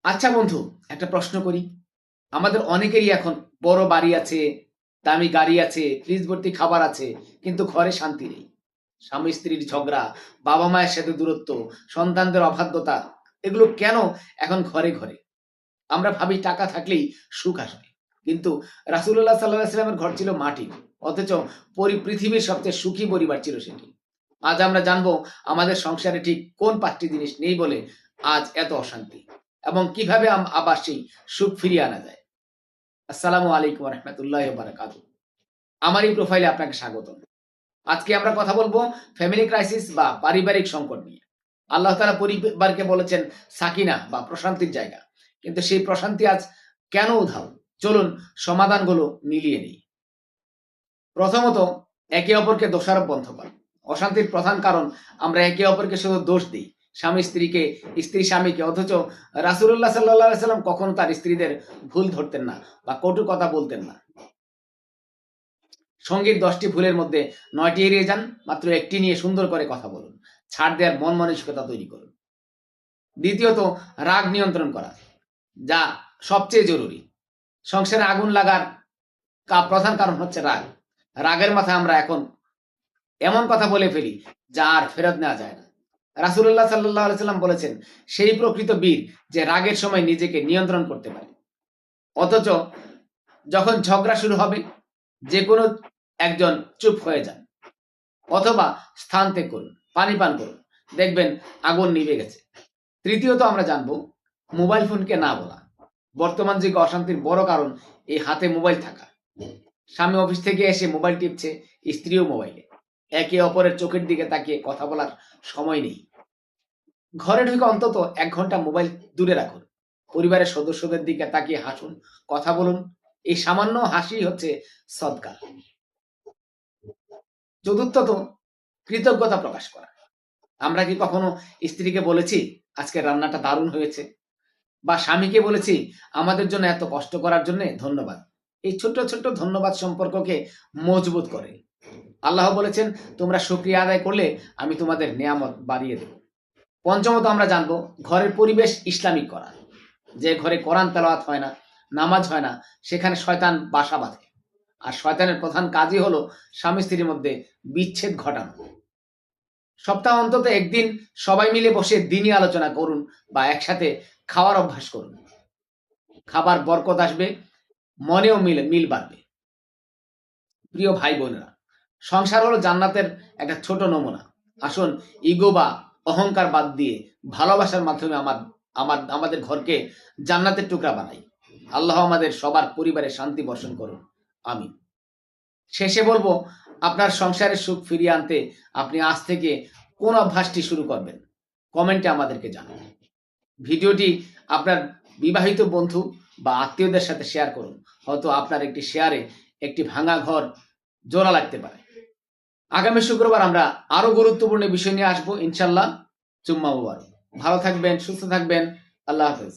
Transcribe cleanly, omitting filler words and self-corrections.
আচ্ছা বন্ধু, একটা প্রশ্ন করি। আমাদের অনেকেরই এখন বড় বাড়ি আছে, দামি গাড়ি আছে, ফ্রিজ ভর্তি খাবার আছে, কিন্তু ঘরে শান্তি নেই। স্বামী স্ত্রীর ঝগড়া, বাবা মায়ের সাথে দূরত্ব, সন্তানদের অবাধ্যতা, এগুলো কেন এখন ঘরে ঘরে? আমরা ভাবি টাকা থাকলেই সুখ আসবে, কিন্তু রাসূলুল্লাহ সাল্লাল্লাহু আলাইহি সাল্লামের ঘর ছিল মাটির, অথচ পৃথিবীর সবচেয়ে সুখী পরিবার ছিল সেটি। আজ আমরা জানবো আমাদের সংসারে ঠিক কোন পাঁচটি জিনিস নেই বলে আজ এত অশান্তি, এবং কিভাবে আবার সেই সুখ ফিরিয়ে আনা যায়। আসসালামু আলাইকুম রহমতুল্লাহ বারাকাত। আমার এই প্রোফাইলে আপনাকে স্বাগতম। আজকে আমরা কথা বলবো ফ্যামিলি ক্রাইসিস বা পারিবারিক সংকট নিয়ে। আল্লাহ তাআলা পরিবারকে বলেছেন সাকিনা বা প্রশান্তির জায়গা, কিন্তু সেই প্রশান্তি আজ কেন উধাও? চলুন সমাধানগুলো মিলিয়ে নিই। প্রথমত, একে অপরকে দোষারোপ বন্ধ করা। অশান্তির প্রধান কারণ আমরা একে অপরকে শুধু দোষ দিই। স্বামী স্ত্রীকে, স্ত্রী স্বামীকে, অথচ রাসূলুল্লাহ সাল্লাল্লাহু আলাইহি সাল্লাম কখনো তার স্ত্রীদের ভুল ধরতেন না বা কটু কথা বলতেন না। সঙ্গীর ১০টি ভুলের মধ্যে ৯টি এড়িয়ে যান, মাত্র একটি নিয়ে সুন্দর করে কথা বলুন। ছাড় দেওয়ার মন মানসিকতা তৈরি করুন। দ্বিতীয়ত, রাগ নিয়ন্ত্রণ করা, যা সবচেয়ে জরুরি। সংসারে আগুন লাগার প্রধান কারণ হচ্ছে রাগ। রাগের মাথায় আমরা এখন এমন কথা বলে ফেলি যা আর ফেরত নেওয়া যায় না। রাসূলুল্লাহ সাল্লাল্লাহু আলাইহি সাল্লাম বলেছেন, সেই প্রকৃত বীর যে রাগের সময় নিজেকে নিয়ন্ত্রণ করতে পারে। অথচ যখন ঝগড়া শুরু হবে, যে কোনো একজন চুপ হয়ে যান, অথবা স্থান ত্যাগ করুন, পানি পান করুন, দেখবেন আগুন নিভে গেছে। তৃতীয়ত, আমরা জানবো মোবাইল ফোনকে না বলা। বর্তমান যুগে অশান্তির বড় কারণ এই হাতে মোবাইল থাকা। স্বামী অফিস থেকে এসে মোবাইল টিপছে, স্ত্রীও মোবাইলে। একে অপরের চোখের দিকে তাকিয়ে কথা বলার সময় নেই। ঘরে ঢুকে অন্তত ১ ঘন্টা মোবাইল দূরে রাখুন। পরিবারের সদস্যদের দিকে তাকিয়ে হাসুন, কথা বলুন। এই সামান্য হাসি হচ্ছে সদকা। চতুর্থত, কৃতজ্ঞতা প্রকাশ করা। আমরা কি কখনো স্ত্রীকে বলেছি আজকে রান্নাটা দারুণ হয়েছে, বা স্বামীকে বলেছি আমাদের জন্য এত কষ্ট করার জন্য ধন্যবাদ? এই ছোট্ট ছোট্ট ধন্যবাদ সম্পর্ককে মজবুত করে। আল্লাহ বলেছেন, তোমরা শুকরিয়া আদায় করলে আমি তোমাদের নেয়ামত বাড়িয়ে দেব। পঞ্চমত, আমরা জানবো ঘরের পরিবেশ ইসলামিক করা। যে ঘরে কোরআন তেলাওয়াত হয় না, নামাজ হয় না, সেখানে শয়তান বাসা বাঁধে। আর শয়তানের প্রধান কাজই হলো স্বামী স্ত্রীর মধ্যে বিচ্ছেদ ঘটানো। সপ্তাহে অন্তত একদিন সবাই মিলে বসে দিনই আলোচনা করুন, বা একসাথে খাওয়ার অভ্যাস করুন। খাবার বরকত আসবে, মনেও মিল বাড়বে। প্রিয় ভাই বোনেরা, সংসার হলো জান্নাতের একটা ছোট নমুনা। আসুন ইগো বা অহংকার বাদ দিয়ে ভালোবাসার মাধ্যমে আমাদের ঘরকে জান্নাতের টুকরা বানাই। আল্লাহ আমাদের সবার পরিবারে শান্তি বর্ষণ করুন, আমিন। শেষে বলবো, আপনার সংসারের সুখ ফিরিয়ে আনতে আপনি আজ থেকে কোন অভ্যাসটি শুরু করবেন, কমেন্টে আমাদেরকে জানান। ভিডিওটি আপনার বিবাহিত বন্ধু বা আত্মীয়দের সাথে শেয়ার করুন। হয়তো আপনার একটি শেয়ারে একটি ভাঙা ঘর জোড়া লাগতে পারে। আগামী শুক্রবার আমরা আরো গুরুত্বপূর্ণ বিষয় নিয়ে আসবো ইনশাল্লাহ। জুম্মা মুবারক। ভালো থাকবেন, সুস্থ থাকবেন। আল্লাহ হাফেজ।